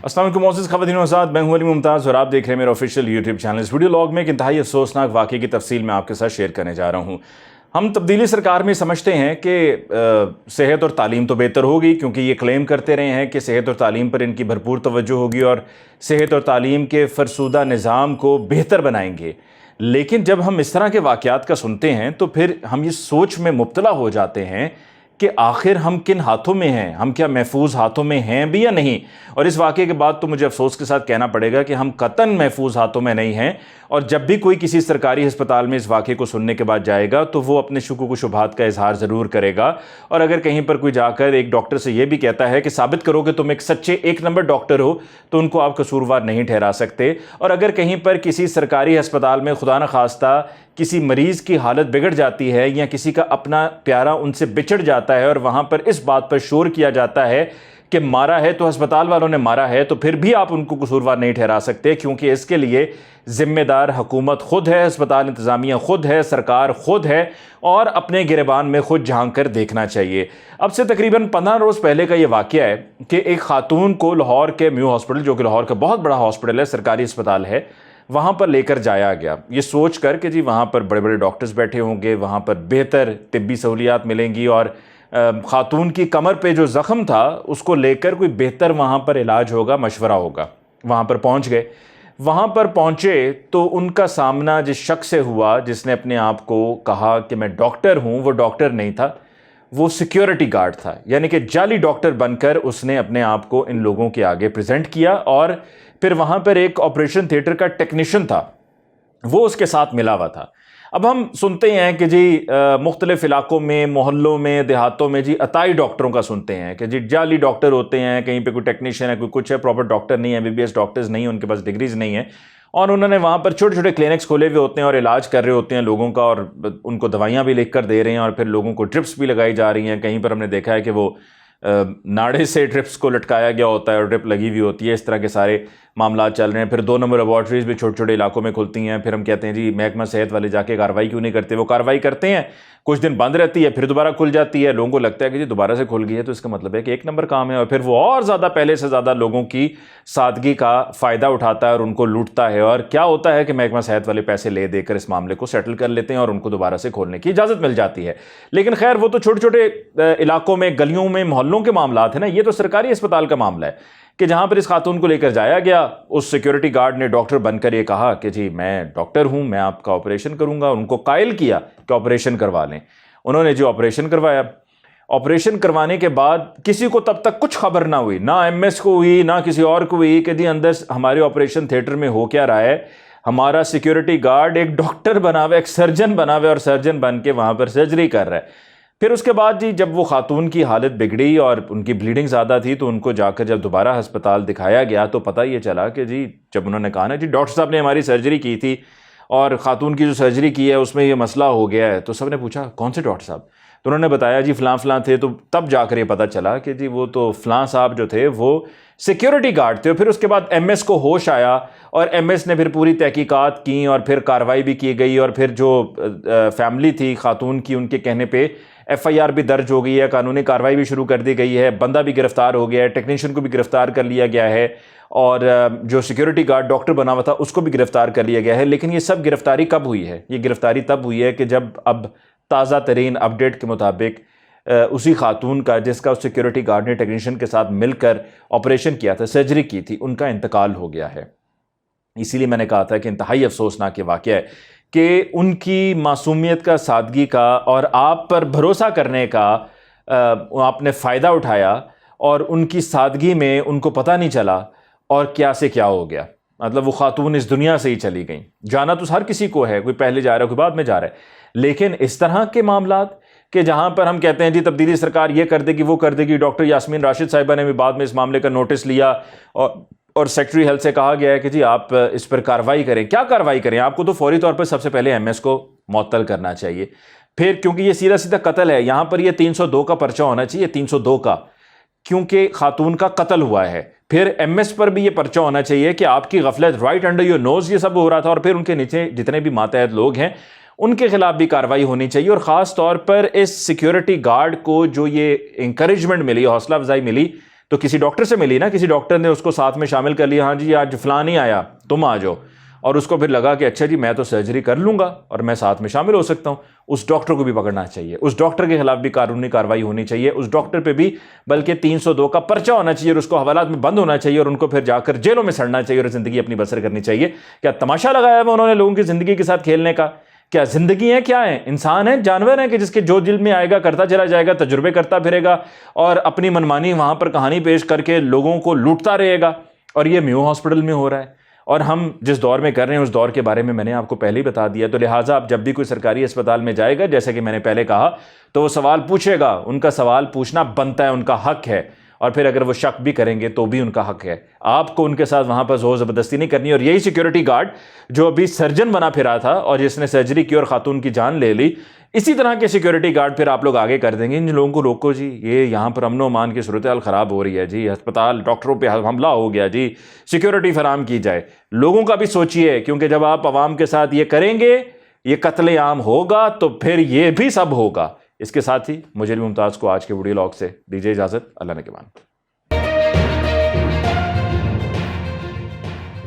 अस्सलाम वालेकुम मोअज़्ज़िज़ ख़वातीन व हज़रात, मैं हूं अली मुमताज़ और आप देख रहे हैं मेरा ऑफिशियल यूट्यूब चैनल। इस वीडियो लॉग में एक इंतहाई अफसोसनाक वाक़े की तफसील मैं आपके साथ शेयर करने जा रहा हूं। हम तब्दीली सरकार में समझते हैं कि सेहत और तालीम तो बेहतर होगी, क्योंकि ये क्लेम करते रहे हैं कि सेहत और तालीम पर इनकी भरपूर तवज्जो होगी और सेहत और तालीम के फ़रसूदा निज़ाम को बेहतर बनाएंगे। लेकिन जब हम इस तरह के वाक़यात का सुनते हैं तो फिर हम ये सोच में मुब्तला हो जाते हैं कि आखिर हम किन हाथों में हैं, हम क्या महफूज हाथों में हैं भी या नहीं। और इस वाक़े के बाद तो मुझे अफसोस के साथ कहना पड़ेगा कि हम कतन महफूज हाथों में नहीं हैं। और जब भी कोई किसी सरकारी अस्पताल में इस वाक़े को सुनने के बाद जाएगा तो वो अपने शुकूक व शुबहात का इजहार ज़रूर करेगा। और अगर कहीं पर कोई जाकर एक डॉक्टर से ये भी कहता है कि साबित करो कि तुम एक सच्चे एक नंबर डॉक्टर हो, तो उनको आप कसूरवार नहीं ठहरा सकते। और अगर कहीं पर किसी सरकारी अस्पताल में खुदा न खास्ता किसी मरीज़ की हालत बिगड़ जाती है या किसी का अपना प्यारा उनसे बिछड़ जाता है और वहाँ पर इस बात पर शोर किया जाता है कि मारा है तो अस्पताल वालों ने मारा है, तो फिर भी आप उनको कसूरवार नहीं ठहरा सकते, क्योंकि इसके लिए ज़िम्मेदार हुकूमत खुद है, अस्पताल इंतज़ामिया खुद है, सरकार खुद है और अपने गिरबान में खुद झांक कर देखना चाहिए। अब से तकरीबन 15 रोज़ पहले का ये वाक़या है कि एक खातून को लाहौर के म्यू हॉस्पिटल, जो कि लाहौर का बहुत बड़ा हॉस्पिटल है, सरकारी अस्पताल है, वहाँ पर लेकर जाया गया, ये सोच कर कि जी वहाँ पर बड़े बड़े डॉक्टर्स बैठे होंगे, वहाँ पर बेहतर तिब्बी सहूलियात मिलेंगी और खातून की कमर पे जो ज़ख़म था उसको लेकर कोई बेहतर वहाँ पर इलाज होगा, मशवरा होगा। वहाँ पर पहुँच गए। वहाँ पर पहुँचे तो उनका सामना जिस शख्स से हुआ जिसने अपने आप को कहा कि मैं डॉक्टर हूँ, वो डॉक्टर नहीं था, वो सिक्योरिटी गार्ड था। यानी कि जाली डॉक्टर बनकर उसने अपने आप को इन लोगों के आगे प्रेजेंट किया। और फिर वहाँ पर एक ऑपरेशन थिएटर का टेक्नीशियन था, वो उसके साथ मिला हुआ था। अब हम सुनते हैं कि जी मुख्तलिफ इलाकों में, मोहल्लों में, देहातों में जी अताई डॉक्टरों का सुनते हैं कि जी जाली डॉक्टर होते हैं, कहीं पे कोई टेक्नीशियन है, कोई कुछ है, प्रॉपर डॉक्टर नहीं है, एमबीबीएस डॉक्टर्स नहीं है, उनके पास डिग्रीज नहीं है और उन्होंने वहाँ पर छोटे छोटे क्लिनिक्स खोले हुए होते हैं और इलाज कर रहे होते हैं लोगों का और उनको दवाइयाँ भी लिख कर दे रहे हैं और फिर लोगों को ड्रिप्स भी लगाई जा रही हैं। कहीं पर हमने देखा है कि वो नाड़े से ड्रिप्स को लटकाया गया होता है और ड्रिप लगी हुई होती है। इस तरह के सारे मामला चल रहे हैं। फिर 2 नंबर लेबॉर्ट्रीज़ भी छोटे छोटे इलाकों में खुलती हैं। फिर हम कहते हैं जी महकमा सेहत वाले जाके कार्रवाई क्यों नहीं करते। वो कार्रवाई करते हैं, कुछ दिन बंद रहती है, फिर दोबारा खुल जाती है। लोगों को लगता है कि जी दोबारा से खुल गई है तो इसका मतलब है कि एक नंबर काम है, और फिर वो और ज़्यादा पहले से ज़्यादा लोगों की सादगी का फ़ायदा उठाता है और उनको लूटता है। और क्या होता है कि महकमा सेहत वाले पैसे ले देकर इस मामले को सेटल कर लेते हैं और उनको दोबारा से खोलने की इजाज़त मिल जाती है। लेकिन खैर वो तो छोटे छोटे इलाकों में, गलियों में, मोहल्लों के मामला है ना। ये तो सरकारी अस्पताल का मामला है कि जहाँ पर इस खातून को लेकर जाया गया, उस सिक्योरिटी गार्ड ने डॉक्टर बनकर ये कहा कि जी मैं डॉक्टर हूँ, मैं आपका ऑपरेशन करूँगा। उनको कायल किया कि ऑपरेशन करवा लें। उन्होंने जो ऑपरेशन करवाया, ऑपरेशन करवाने के बाद किसी को तब तक कुछ खबर ना हुई, ना एमएस को हुई, ना किसी और को हुई कि जी अंदर हमारे ऑपरेशन थिएटर में हो क्या रहा है। हमारा सिक्योरिटी गार्ड एक डॉक्टर बना हुआ, एक सर्जन बना हुआ और सर्जन बन के वहाँ पर सर्जरी कर रहा है। फिर उसके बाद जी जब वो खातून की हालत बिगड़ी और उनकी ब्लीडिंग ज़्यादा थी तो उनको जाकर जब दोबारा अस्पताल दिखाया गया तो पता ये चला कि जी जब उन्होंने कहा ना जी डॉक्टर साहब ने हमारी सर्जरी की थी और ख़ातून की जो सर्जरी की है उसमें ये मसला हो गया है, तो सब ने पूछा कौन से डॉक्टर साहब। तो उन्होंने बताया जी फ़लाँ थे। तो तब जाकर ये पता चला कि जी वो तो फ़लाँ साहब जो थे वो सिक्योरिटी गार्ड थे। फिर उसके बाद एमएस को होश आया और एमएस ने फिर पूरी तहकीकात की और फिर कार्रवाई भी की गई और फिर जो फैमिली थी खातून की, उनके कहने पे एफआईआर भी दर्ज हो गई है, कानूनी कार्रवाई भी शुरू कर दी गई है, बंदा भी गिरफ्तार हो गया है, टेक्नीशियन को भी गिरफ्तार कर लिया गया है और जो सिक्योरिटी गार्ड डॉक्टर बना हुआ था उसको भी गिरफ्तार कर लिया गया है। लेकिन ये सब गिरफ्तारी कब हुई है? ये गिरफ्तारी तब हुई है कि जब अब ताज़ा तरीन अपडेट के मुताबिक उसी खातून का जिसका उस सिक्योरिटी गार्ड ने टेक्नीशियन के साथ मिलकर ऑपरेशन किया था, सर्जरी की थी, उनका इंतकाल हो गया है। इसीलिए मैंने कहा था कि इंतहाई अफसोसनाक ये वाक़या है कि उनकी मासूमियत का, सादगी का और आप पर भरोसा करने का आपने फ़ायदा उठाया और उनकी सादगी में उनको पता नहीं चला और क्या से क्या हो गया। मतलब वो खातून इस दुनिया से ही चली गई। जाना तो हर किसी को है, कोई पहले जा रहा है, कोई बाद में जा रहा है, लेकिन इस तरह के मामलात कि जहाँ पर हम कहते हैं जी तब्दीली सरकार ये कर देगी, वो कर देगी। डॉक्टर यास्मीन राशिद साहिबा ने भी बाद में इस मामले का नोटिस लिया और सेक्रेटरी हेल्थ से कहा गया है कि जी आप इस पर कार्रवाई करें। क्या कार्रवाई करें? आपको तो फौरी तौर पर सबसे पहले एमएस को मुअत्तल करना चाहिए। फिर क्योंकि ये सीधा सीधा कत्ल है, यहाँ पर ये 302 का पर्चा होना चाहिए, 302 का, क्योंकि खातून का कत्ल हुआ है। फिर एमएस पर भी ये पर्चा होना चाहिए कि आपकी गफलत, राइट अंडर योर नोज, ये सब हो रहा था। और फिर उनके नीचे जितने भी मातहत लोग हैं उनके खिलाफ भी कार्रवाई होनी चाहिए। और ख़ास तौर पर इस सिक्योरिटी गार्ड को जो ये इंकरेजमेंट मिली, हौसला अफजाई मिली تو کسی ڈاکٹر سے ملی نا, کسی ڈاکٹر نے اس کو ساتھ میں شامل کر لیا, ہاں جی آج فلاں نہیں آیا تم آ جاؤ, اور اس کو پھر لگا کہ اچھا جی میں تو سرجری کر لوں گا اور میں ساتھ میں شامل ہو سکتا ہوں, اس ڈاکٹر کو بھی پکڑنا چاہیے, اس ڈاکٹر کے خلاف بھی قانونی کارروائی ہونی چاہیے, اس ڈاکٹر پہ بھی بلکہ 302 کا پرچہ ہونا چاہیے اور اس کو حوالات میں بند ہونا چاہیے اور ان کو پھر جا کر جیلوں میں سڑنا چاہیے اور زندگی اپنی بسر کرنی چاہیے. کیا تماشا لگایا ہوا انہوں نے لوگوں کی زندگی کے ساتھ کھیلنے کا؟ کیا زندگی ہے, کیا ہے, انسان ہے, جانور ہیں کہ جس کے جو دل میں آئے گا کرتا چلا جائے گا, تجربے کرتا پھرے گا اور اپنی منمانی وہاں پر کہانی پیش کر کے لوگوں کو لوٹتا رہے گا. اور یہ میو ہاسپٹل میں ہو رہا ہے, اور ہم جس دور میں کر رہے ہیں اس دور کے بارے میں نے آپ کو پہلے ہی بتا دیا. تو لہٰذا اب جب بھی کوئی سرکاری اسپتال میں جائے گا, جیسے کہ میں نے پہلے کہا, تو وہ سوال پوچھے گا, ان کا سوال پوچھنا بنتا ہے, ان کا حق ہے, اور پھر اگر وہ شک بھی کریں گے تو بھی ان کا حق ہے. آپ کو ان کے ساتھ وہاں پر زور زبردستی نہیں کرنی. اور یہی سیکیورٹی گارڈ جو ابھی سرجن بنا پھرا تھا اور جس نے سرجری کی اور خاتون کی جان لے لی, اسی طرح کے سیکیورٹی گارڈ پھر آپ لوگ آگے کر دیں گے. ان لوگوں کو روکو جی, یہ یہاں پر امن و امان کی صورتحال خراب ہو رہی ہے جی, ہسپتال ڈاکٹروں پہ حملہ ہو گیا جی, سیکیورٹی فراہم کی جائے. لوگوں کا بھی سوچیے, کیونکہ جب آپ عوام کے ساتھ یہ کریں گے, یہ قتل عام ہوگا, تو پھر یہ بھی سب ہوگا. اس کے ساتھ ہی مجھے بھی ممتاز کو آج کے ویڈیو لاگ سے دیجیے اجازت. اللہ نے کے مان.